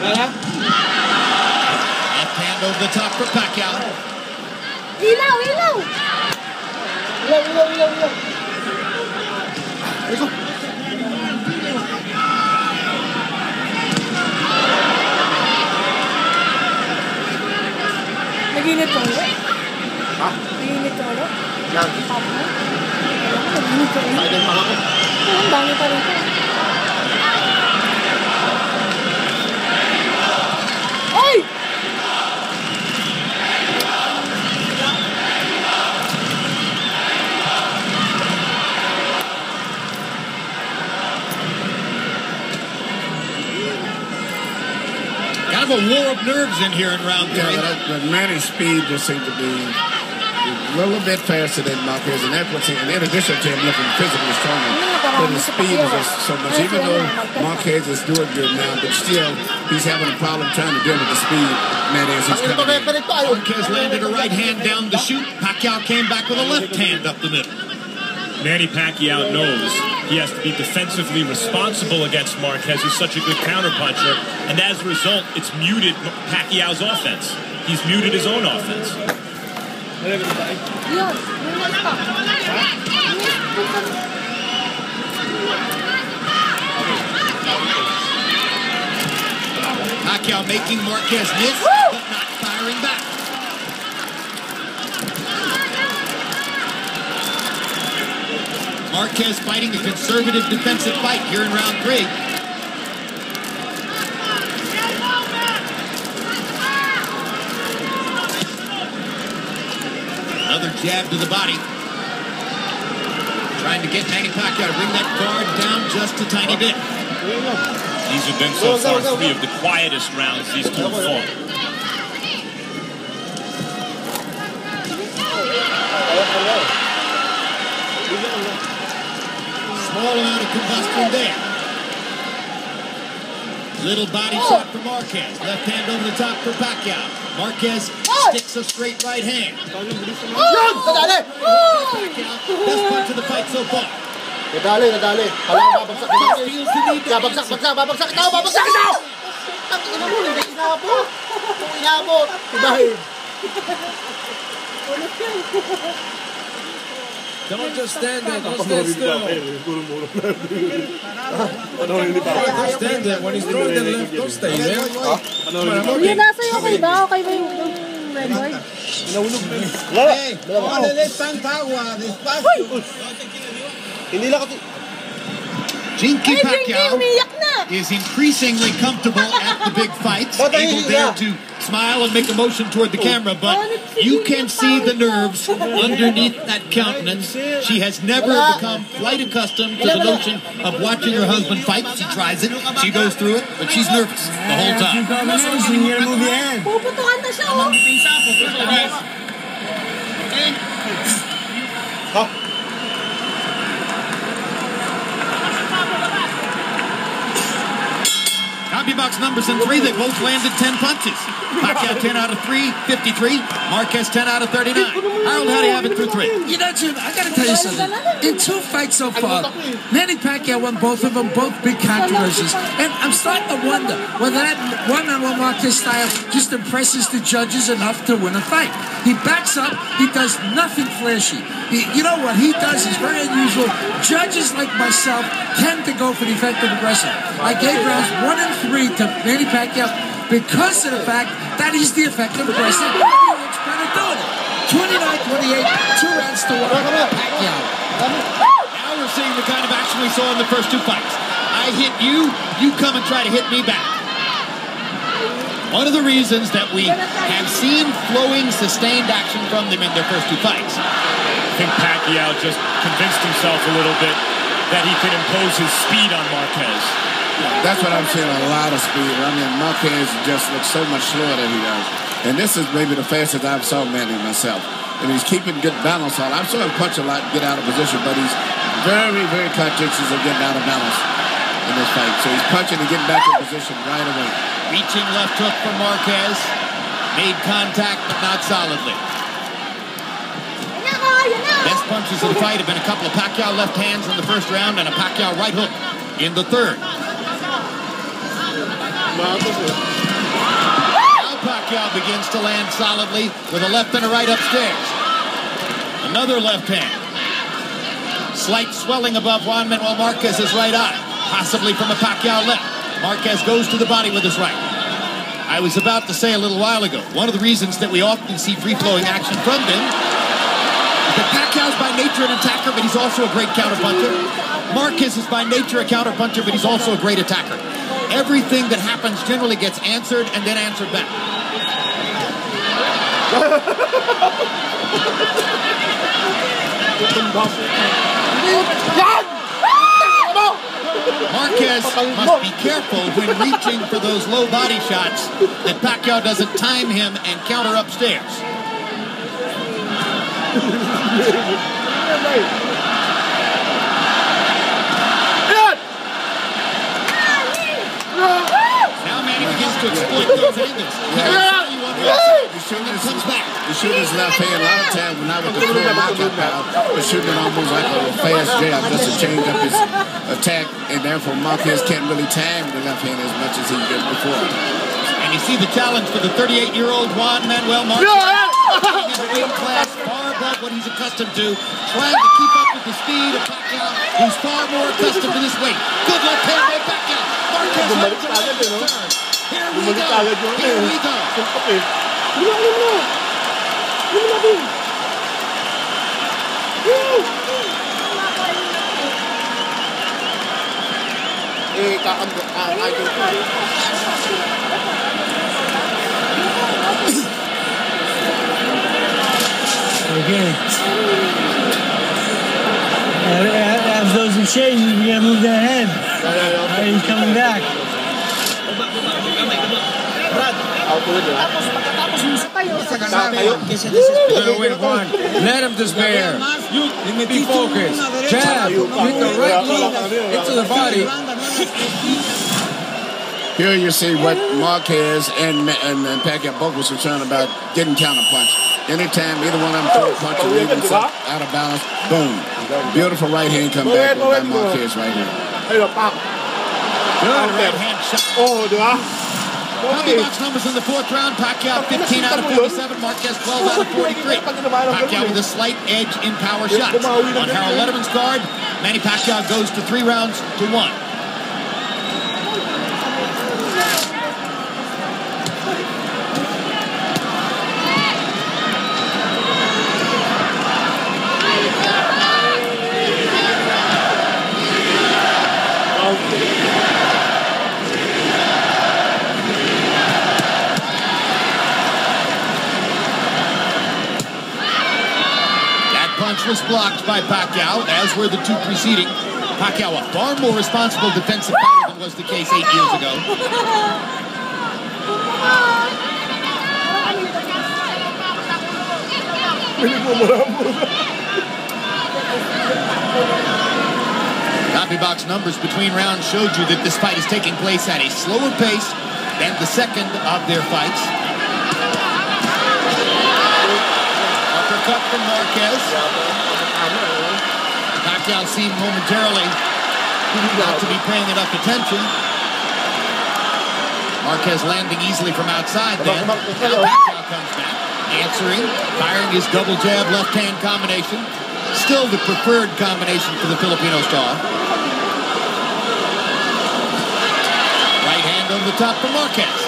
Left hand over the top for Pacquiao. Ilaw, ilaw! Ilaw. Naginit ko ulit? Ha? Naginit ko ulit? Yan. Pacman? Naginit ko ulit? Kaya pa ako. Ang dami pa rin ko. Ay! Kind of a war of nerves in here in round 3. Yeah, but Manny's speed just seemed to be a little bit faster than Marquez, and that's what's in addition to him looking physically stronger. But his speed is just so much. Even though Marquez is doing good now, but still he's having a problem trying to deal with the speed. Manny as he's coming in. Marquez landed a right hand down the chute. Pacquiao came back with a left hand up the middle. Manny Pacquiao knows he has to be defensively responsible against Marquez, who's such a good counterpuncher, and as a result, it's muted Pacquiao's offense. He's muted his own offense. Pacquiao making Marquez miss, but not firing back. Marquez fighting a conservative defensive fight here in round 3. Another jab to the body. Trying to get Manny Pacquiao to bring that guard down just a tiny bit. These have been so far 3 of the quietest rounds these two have fought. Small amount of combustion there. Little body shot for Marquez. Left hand over the top for Pacquiao. Marquez sticks a straight right hand. Pacquiao, best punch of the fight so far. Nadali. Babagsak. Babagsak ito! Ina mo, hindi inabot. Kung inabot, ibahin. Don't just stand there. Don't stand still. Don't stand there. When he's throwing the left, don't stay there. Yun nasa iyo kay ba? Okay ba yung red card? Hindi lang kasi... Jinky Pacquiao is increasingly comfortable at the big fights, able there to smile and make a motion toward the camera, but you can see the nerves underneath that countenance. She has never become quite accustomed to the notion of watching her husband fight. She tries it, she goes through it, but she's nervous the whole time. Puputukan na siya, oh! Box numbers in 3. They both landed 10 punches. Pacquiao 10 out of 3, 53. Marquez 10 out of 39. Harold, how do you have it through 3? You know, Jim, I got to tell you something. In 2 fights so far, Manny Pacquiao won both of them, both big controversies. And I'm starting to wonder whether that one-on-one Marquez style just impresses the judges enough to win a fight. He backs up. He does nothing flashy. You know what he does is very unusual. Judges like myself tend to go for the effective aggression. I gave rounds 1 and 3 to Manny Pacquiao because of the fact that he's the effective aggressor. He looks better doing it. 29-28, 2 rounds to 1. Pacquiao. Now we're seeing the kind of action we saw in the first 2 fights. I hit you, you come and try to hit me back. One of the reasons that we have seen flowing, sustained action from them in their first 2 fights. I think Pacquiao just convinced himself a little bit that he could impose his speed on Marquez. That's what I'm seeing, a lot of speed. I mean, Marquez just looks so much slower than he does. And this is maybe the fastest I've saw Manny myself. And he's keeping good balance on. I've saw him punch a lot, get out of position, but he's very, very conscientious of getting out of balance in this fight. So he's punching and getting back in position right away. Reaching left hook for Marquez. Made contact, but not solidly. Best punches of the fight have been a couple of Pacquiao left hands in the first round and a Pacquiao right hook in the third. Now Pacquiao begins to land solidly with a left and a right upstairs. Another left hand. Slight swelling above Juan Manuel Marquez's right eye, possibly from a Pacquiao left. Marquez goes to the body with his right. I was about to say a little while ago, one of the reasons that we often see free-flowing action from him is that Pacquiao's by nature an attacker, but he's also a great counterpuncher. Marquez is by nature a counterpuncher, but he's also a great attacker. Everything that happens generally gets answered and then answered back. Marquez must be careful when reaching for those low body shots that Pacquiao doesn't time him and counter upstairs. Now Manny begins to exploit those angles. He's shooting his left hand. A lot of times when I was the full knockout power, he's shooting it almost like a fast jab just to change up his attack, and therefore Marquez can't really time the left hand as much as he did before. And you see the challenge for the 38-year-old Juan Manuel Marquez. He's a weight class far above what he's accustomed to, trying to keep up with the speed of Pacquiao, who's far more accustomed to this weight. Good left hand by Pacquiao. Marquez right to left turn. Here we go. Here we go. Okay. As those are changing, we gotta move that head. He's coming back. Let him despair. Be focused. Jab with the right knee into the body. Here you see what Marquez and Pacquiao both was concerned about, getting counterpunched. Anytime either one of them throw a punch or even out of balance, boom. Beautiful right hand come back by Marquez right here. Good right hand shot. Comedy box numbers in the fourth round. Pacquiao 15 out of 47. Marquez 12 out of 43. Pacquiao with a slight edge in power shots. On Harold Letterman's card, Manny Pacquiao goes to 3 rounds to 1. Was blocked by Pacquiao, as were the 2 preceding. Pacquiao, a far more responsible defensive fighter than was the case 8 years ago. Copy box numbers between rounds showed you that this fight is taking place at a slower pace than the second of their fights. Uppercut from Marquez. Pacquiao seemed momentarily not to be paying enough attention. Marquez landing easily from outside then. Now Pacquiao comes back, answering, firing his double jab left hand combination. Still the preferred combination for the Filipino star. Right hand on the top for Marquez.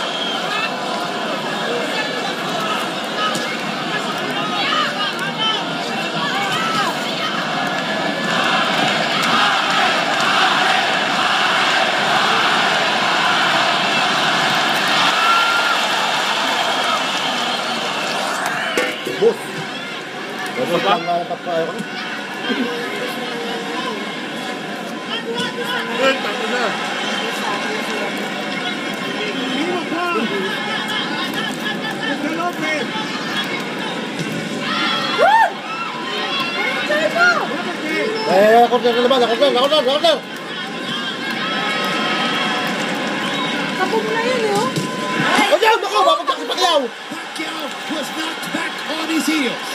Korner na naman, korner. Tapo mo na yun, oh. Pacquiao was knocked back on his heels.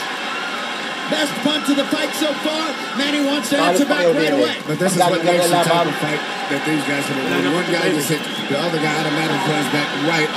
Best punch of the fight so far. Manny wants to answer back right away. But this is what makes a type of fight that these guys have. When one guy gets hit, the other guy automatically comes back right